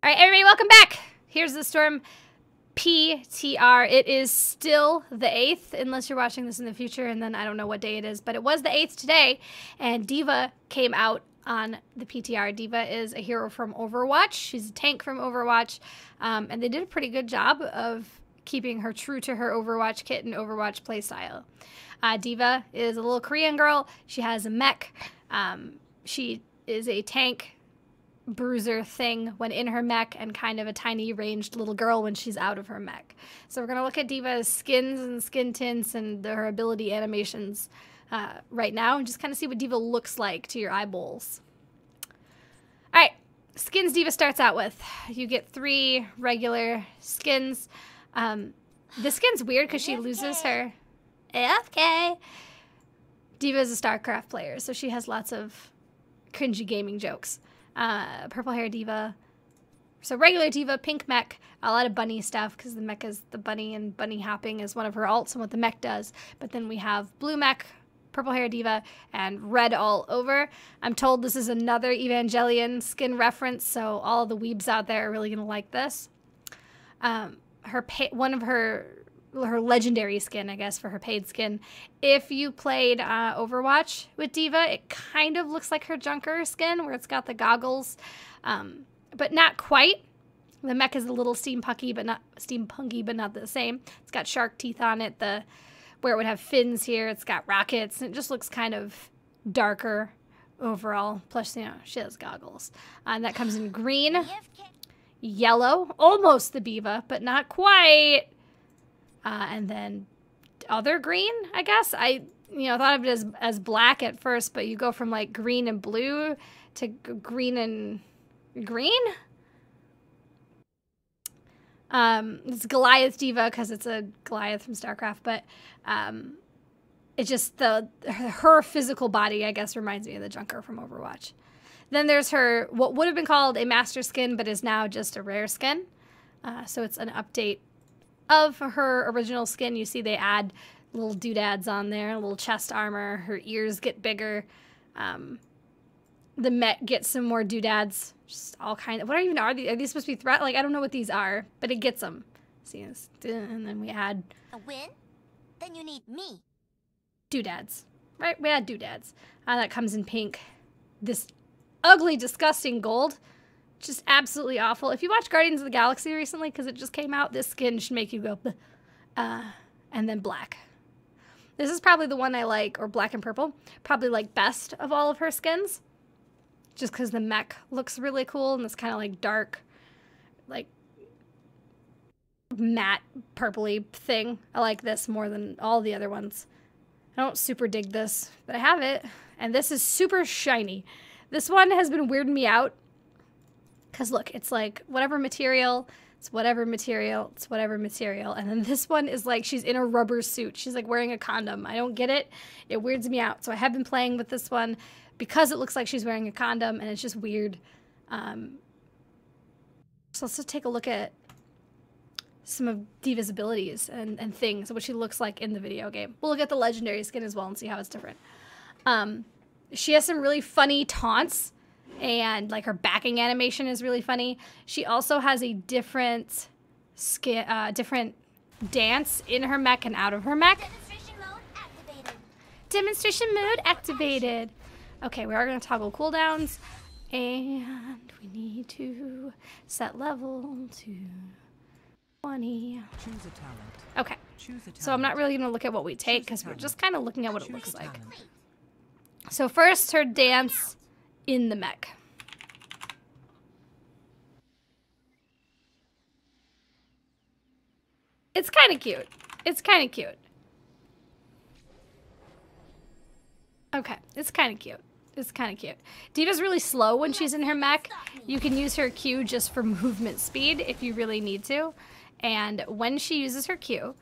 All right, everybody, welcome back. Here's the Storm PTR. It is still the 8th, unless you're watching this in the future, and then I don't know what day it is, but it was the 8th today, and D.Va came out on the PTR. D.Va is a hero from Overwatch. She's a tank from Overwatch, and they did a pretty good job of keeping her true to her Overwatch kit and Overwatch playstyle. D.Va is a little Korean girl. She has a mech. She is a tank bruiser thing when in her mech and kind of a tiny ranged little girl when she's out of her mech. So we're going to look at D.Va's skins and skin tints and her ability animations right now and just kind of see what D.Va looks like to your eyeballs. All right, skins D.Va starts out with. You get 3 regular skins. This skin's weird because she loses her AFK. D.Va is a StarCraft player, so she has lots of cringy gaming jokes. Purple hair D.Va. So regular D.Va, pink mech, a lot of bunny stuff because the mech is the bunny and bunny hopping is one of her alts and what the mech does. But then we have blue mech, purple hair D.Va, and red all over. I'm told this is another Evangelion skin reference, so all the weebs out there are really going to like this. One of her legendary skin, I guess, for her paid skin. If you played Overwatch with D.Va, it kind of looks like her Junker skin, where it's got the goggles, but not quite. The mech is a little steampunky, but not the same. It's got shark teeth on it. Where it would have fins here, it's got rockets, and it just looks kind of darker overall. Plus, you know, she has goggles. And that comes in green, yellow, almost the D.Va, but not quite. And then other green, I guess. I thought of it as black at first, but you go from like green and blue to green and green. It's Goliath D.Va because it's a Goliath from StarCraft, but it's just her physical body, I guess, reminds me of the Junker from Overwatch. Then there's her, what would have been called a master skin, but is now just a rare skin. So it's an update of her original skin. You see they add little doodads on there, a little chest armor, her ears get bigger. The mech gets some more doodads, just all kind of, what even are these? Are these supposed to be threat? Like, I don't know what these are, but it gets them. See this? And then we add a win? Then you need me. Doodads, right? We add doodads. That comes in pink. This ugly, disgusting gold. Just absolutely awful. If you watched Guardians of the Galaxy recently, because it just came out, this skin should make you go, and then black. This is probably the one I like, or black and purple, probably like best of all of her skins. Just because the mech looks really cool, and this kind of like dark, like matte purpley thing. I like this more than all the other ones. I don't super dig this, but I have it. And this is super shiny. This one has been weirding me out. Because look, it's like whatever material, it's whatever material, it's whatever material. And then this one is like she's in a rubber suit. She's like wearing a condom. I don't get it. It weirds me out. So I have been playing with this one because it looks like she's wearing a condom and it's just weird. So let's just take a look at some of D.Va's abilities and things, what she looks like in the video game. We'll look at the legendary skin as well and see how it's different. She has some really funny taunts. And like her backing animation is really funny. She also has a different different dance in her mech and out of her mech. Demonstration mode activated. Demonstration mode activated. Okay, we are going to toggle cooldowns. And we need to set level to 20. Choose a talent. Okay. Choose a talent. So I'm not really going to look at what we take because we're just kind of looking at what it looks like. So first, her dance in the mech. It's kind of cute. It's kind of cute. Okay, it's kind of cute. It's kind of cute. D.Va's really slow when she's in her mech. You can use her Q just for movement speed if you really need to. And when she uses her Q,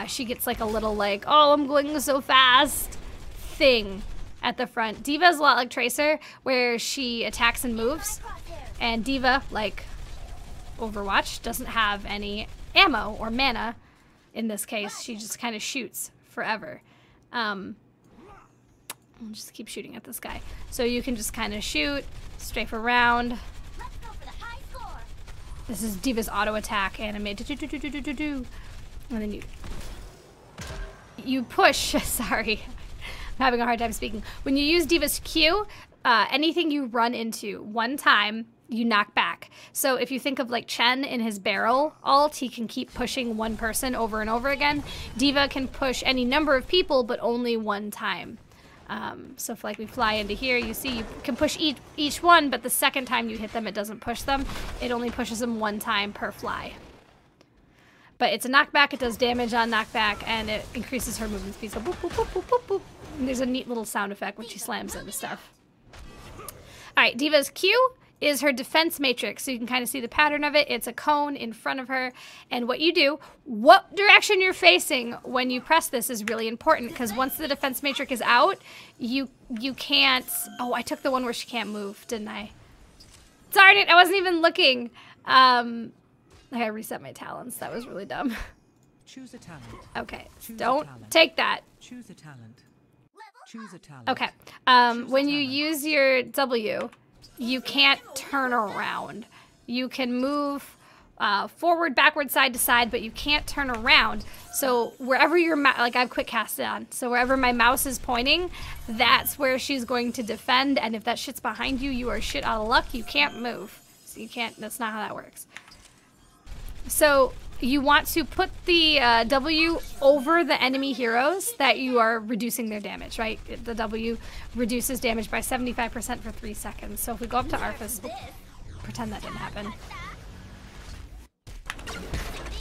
she gets like a little like, oh, I'm going so fast thing at the front. D.Va's a lot like Tracer, where she attacks and moves. And D.Va, like Overwatch, doesn't have any ammo or mana. In this case, she just kind of shoots forever. I'll just keep shooting at this guy. So you can just kind of shoot, strafe around. Let's go for the high score. This is D.Va's auto attack animated. And then you push. Sorry, I'm having a hard time speaking. When you use D.Va's Q, anything you run into one time, you knock back. So if you think of like Chen in his barrel ult, he can keep pushing one person over and over again. D.Va can push any number of people, but only one time. So if like we fly into here, you see you can push each one, but the second time you hit them, it doesn't push them. It only pushes them one time per fly. But it's a knockback, it does damage on knockback, and it increases her movement speed. So boop, boop, boop, boop, boop, boop. And there's a neat little sound effect when she slams into stuff. Alright, D.Va's Q is her defense matrix. So you can kind of see the pattern of it. It's a cone in front of her. And what you do, what direction you're facing when you press this is really important, because once the defense matrix is out, you can't... Oh, I took the one where she can't move, didn't I? Darn it, I wasn't even looking. I gotta reset my talents. That was really dumb. Choose a talent. Okay, Choose don't a talent. take that. Choose a talent. Choose a talent. Okay, when you use your W, you can't turn around. You can move forward, backward, side to side, but you can't turn around. So wherever your like I have quick cast on, so wherever my mouse is pointing, that's where she's going to defend. And if that shit's behind you, you are shit out of luck. You can't move. So you can't. That's not how that works. So you want to put the W over the enemy heroes that you are reducing their damage, right? The W reduces damage by 75% for 3 seconds. So if we go up to Arthas, pretend that didn't happen.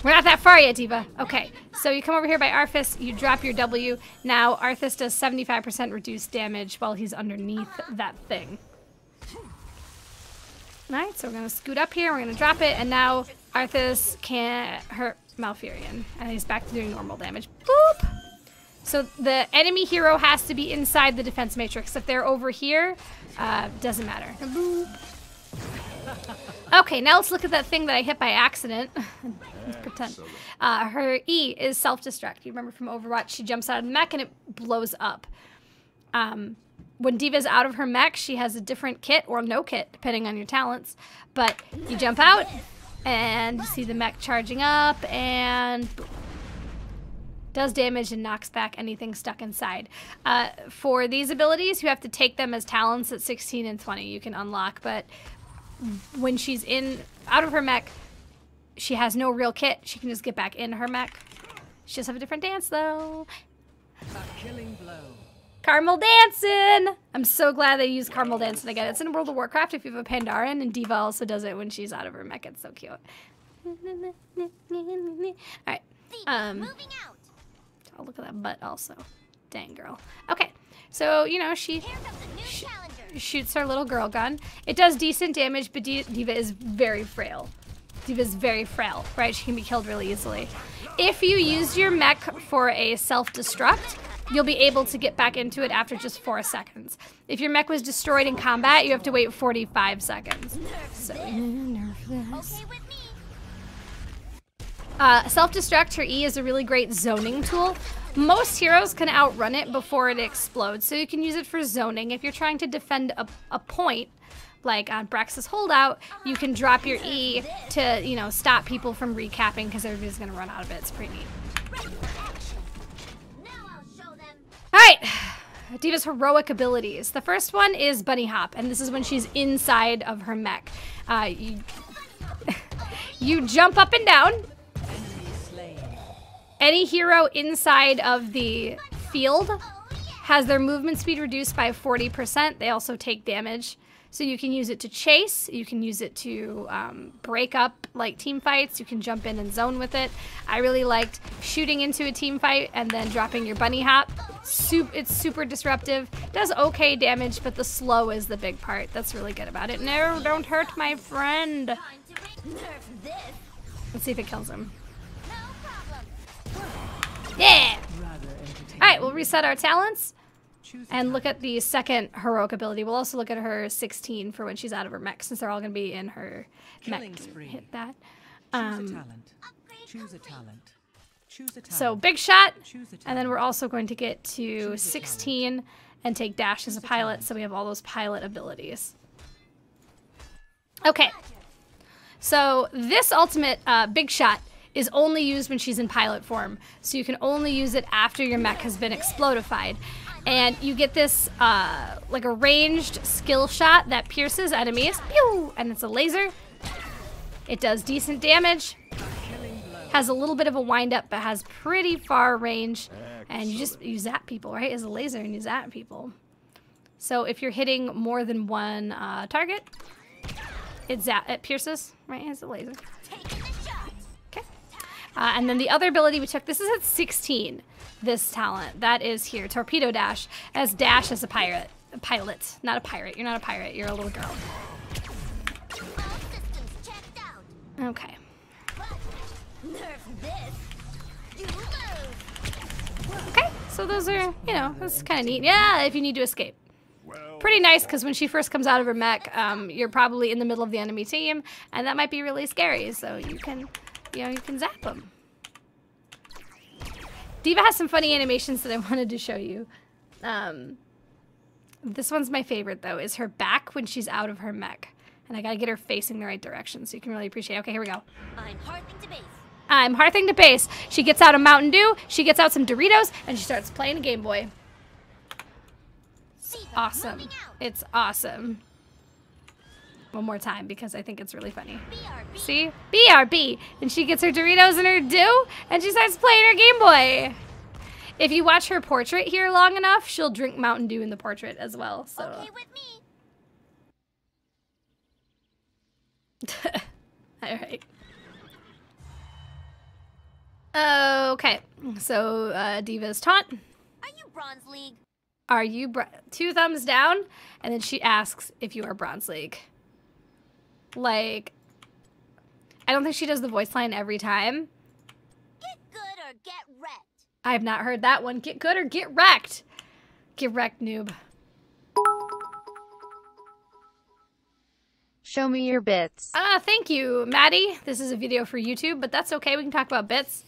We're not that far yet, D.Va. Okay, so you come over here by Arthas, you drop your W. Now Arthas does 75% reduced damage while he's underneath that thing. Alright, so we're going to scoot up here, we're going to drop it, and now Arthas can't hurt Malfurion. And he's back to doing normal damage. Boop! So the enemy hero has to be inside the defense matrix. If they're over here, doesn't matter. Boop. Okay, now let's look at that thing that I hit by accident. Let's pretend. Her E is self-destruct. You remember from Overwatch, she jumps out of the mech and it blows up. When D.Va's out of her mech, she has a different kit, or no kit, depending on your talents. But you jump out, and you see the mech charging up, and boom. Does damage and knocks back anything stuck inside. For these abilities, you have to take them as talents at 16 and 20. You can unlock, but when she's out of her mech, she has no real kit. She can just get back in her mech. She does have a different dance, though. A killing blow. Caramel dancing! I'm so glad they used caramel dancing again. It's in World of Warcraft if you have a Pandaren, and D.Va also does it when she's out of her mech. It's so cute. Alright. Moving out. Oh, look at that butt also. Dang, girl. Okay, so, you know, she shoots her little girl gun. It does decent damage, but D.Va is very frail. D.Va is very frail, right? She can be killed really easily. If you use your mech for a self-destruct, you'll be able to get back into it after just 4 seconds. If your mech was destroyed in combat, you have to wait 45 seconds. So, nerf this. Okay with me. Self-destruct, her E, is a really great zoning tool. Most heroes can outrun it before it explodes, so you can use it for zoning. If you're trying to defend a point, like on Brax's holdout, you can drop your E to, you know, stop people from recapping because everybody's gonna run out of it. It's pretty neat. Alright, D.Va's heroic abilities. The first one is Bunny Hop, and this is when she's inside of her mech. You jump up and down. Any hero inside of the field has their movement speed reduced by 40%. They also take damage. So you can use it to chase, you can use it to break up like team fights, you can jump in and zone with it. I really liked shooting into a team fight and then dropping your bunny hop. It's super disruptive, does okay damage, but the slow is the big part. That's really good about it. No, don't hurt my friend. Let's see if it kills him. Yeah! Alright, we'll reset our talents. And look at the second heroic ability. We'll also look at her 16 for when she's out of her mech, since they're all going to be in her mech. Hit that. Choose a talent. Choose a talent. So big shot, and then we're also going to get to 16 and take dash as a pilot, so we have all those pilot abilities. Okay. So this ultimate, Big Shot, is only used when she's in pilot form. So you can only use it after your mech has been explodified. And you get this, like a ranged skill shot that pierces enemies. Pew! And it's a laser. It does decent damage. Has a little bit of a wind up, but has pretty far range. And you zap people, right? As a laser, and you zap people. So if you're hitting more than one target, it pierces, right? As a laser. Okay. And then the other ability we took, this is at 16. This talent that is here, Torpedo Dash. As Dash as a pilot, not a pirate. You're not a pirate. You're a little girl. Okay. Okay, so those are, you know, that's kind of neat. Yeah, if you need to escape. Pretty nice, because when she first comes out of her mech, you're probably in the middle of the enemy team, and that might be really scary. So you can, you know, you can zap them. D.Va has some funny animations that I wanted to show you. This one's my favorite, though, is her back when she's out of her mech. And I gotta get her facing the right direction so you can really appreciate it. Okay, here we go. I'm hearthing to base. I'm hearthing to base. She gets out a Mountain Dew, she gets out some Doritos, and she starts playing a Game Boy. It's awesome. It's awesome. One more time because I think it's really funny. BRB. See? BRB. And she gets her Doritos and her Dew, and she starts playing her Game Boy. If you watch her portrait here long enough, she'll drink Mountain Dew in the portrait as well. So. Okay with me. All right. Okay. So D.Va's taunt. Are you Bronze League? Are you 2 thumbs down? And then she asks if you are Bronze League. Like, I don't think she does the voice line every time. Get good or get wrecked. I have not heard that one. Get good or get wrecked. Get wrecked, noob. Show me your bits. Thank you, Maddie. This is a video for YouTube, but that's okay. We can talk about bits.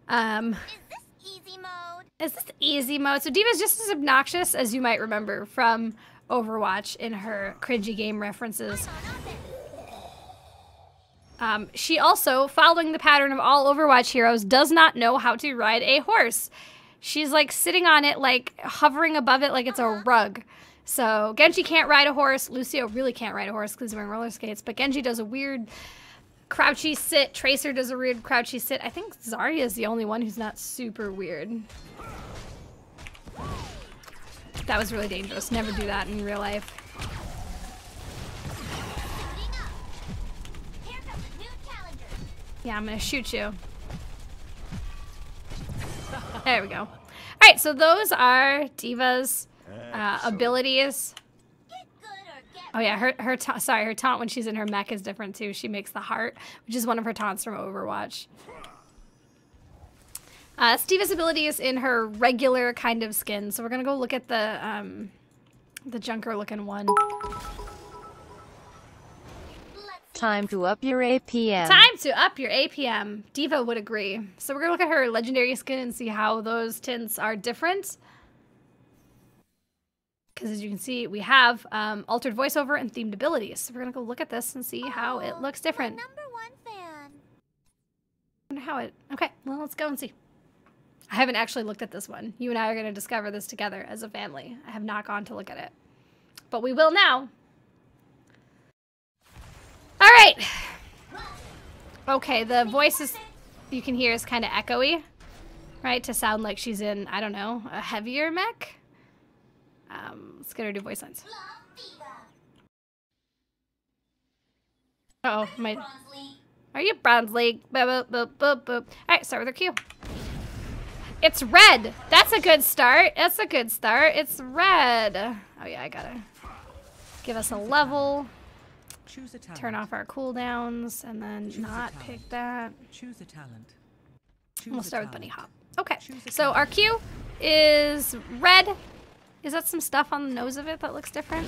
Is this easy mode? Is this easy mode? So D.Va's just as obnoxious as you might remember from Overwatch in her cringy game references. She also, following the pattern of all Overwatch heroes, does not know how to ride a horse. She's like sitting on it, like hovering above it like it's a rug. So Genji can't ride a horse. Lucio really can't ride a horse because he's wearing roller skates. But Genji does a weird crouchy sit. Tracer does a weird crouchy sit. I think Zarya is the only one who's not super weird. That was really dangerous. Never do that in real life. Here comes a new challenger. Yeah, I'm gonna shoot you. There we go. All right, so those are D.Va's abilities. Get good or get Oh yeah, her taunt when she's in her mech is different too. She makes the heart, which is one of her taunts from Overwatch. D.Va's ability is in her regular kind of skin, so we're gonna go look at the junker looking one. Time to up your APM. Time to up your APM. D.Va would agree. So we're gonna look at her legendary skin and see how those tints are different. Because as you can see, we have altered voiceover and themed abilities. So we're gonna go look at this and see how it looks different. My #1 fan. I wonder how it. Okay, well let's go and see. I haven't actually looked at this one. You and I are gonna discover this together as a family. I have not gone to look at it, but we will now. All right. Okay, the voice is, you can hear, is kind of echoey, right? To sound like she's in, I don't know, a heavier mech. Let's get her to do voice lines. Uh oh, my. Bronze League. Are you Bronze League? Boop, boop, boop, boop. All right, start with her cue. It's red. That's a good start. That's a good start. It's red. Oh yeah, I gotta give us a level. Choose a talent. Turn off our cooldowns and then Choose a not talent. pick that. Choose a talent. And we'll Choose a start with Bunny talent. Hop. Okay, Choose a so talent. our cue is red. Is that some stuff on the nose of it that looks different?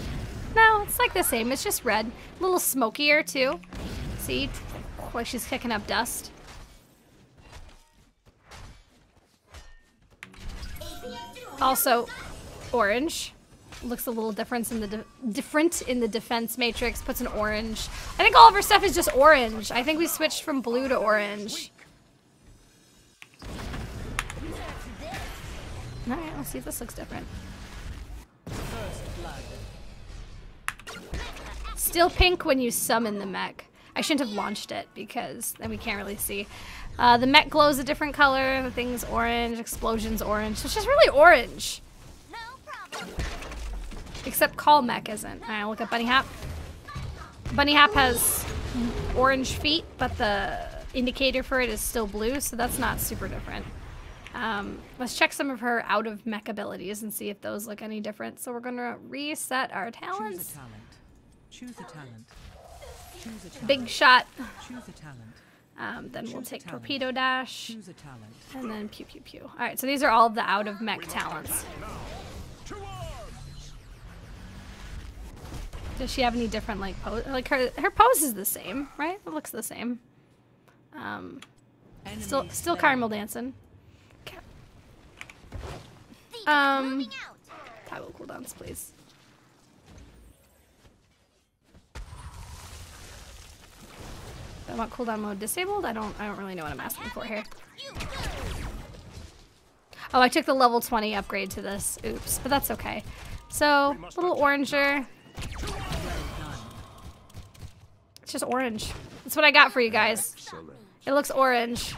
No, it's like the same. It's just red. A little smokier too. See, like she's kicking up dust. Also, orange. looks a little different in the defense matrix. Puts an orange. I think all of her stuff is just orange. I think we switched from blue to orange. All right, let's see if this looks different. Still pink when you summon the mech. I shouldn't have launched it because then we can't really see. The mech glows a different color. The thing's orange. Explosion's orange. So it's just really orange. No problem. Except Call Mech isn't. Alright, look at Bunny Hap. Bunny Hap has orange feet, but the indicator for it is still blue, so that's not super different. Let's check some of her out of mech abilities and see if those look any different. So we're gonna reset our talents. Choose a talent. Choose a talent. Big shot. Choose a talent. Then we'll take Torpedo Dash. Choose a talent. And then Pew Pew Pew. Alright, so these are all of the out of mech talents. Does she have any different like pose? Like her pose is the same, right? It looks the same. Still caramel dancing. Toggle cooldowns, please. I want cooldown mode disabled. I don't really know what I'm asking for here. Oh, I took the level 20 upgrade to this. Oops, but that's okay. So, a little oranger. It's just orange. That's what I got for you guys. It looks orange.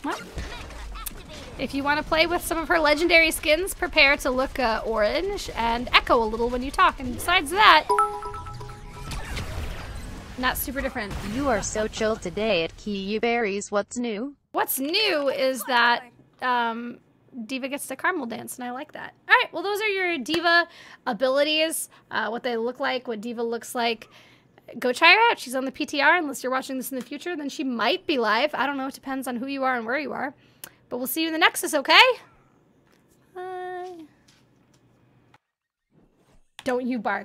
Well, if you want to play with some of her legendary skins, prepare to look orange and echo a little when you talk. And besides that, not super different. You are so chill today at Kiyeberries. What's new? What's new is that D.Va gets to caramel dance, and I like that. All right, well, those are your D.Va abilities, what they look like, what D.Va looks like. Go try her out. She's on the PTR. Unless you're watching this in the future, then she might be live. I don't know. It depends on who you are and where you are. But we'll see you in the Nexus, okay? Bye. Don't you bark.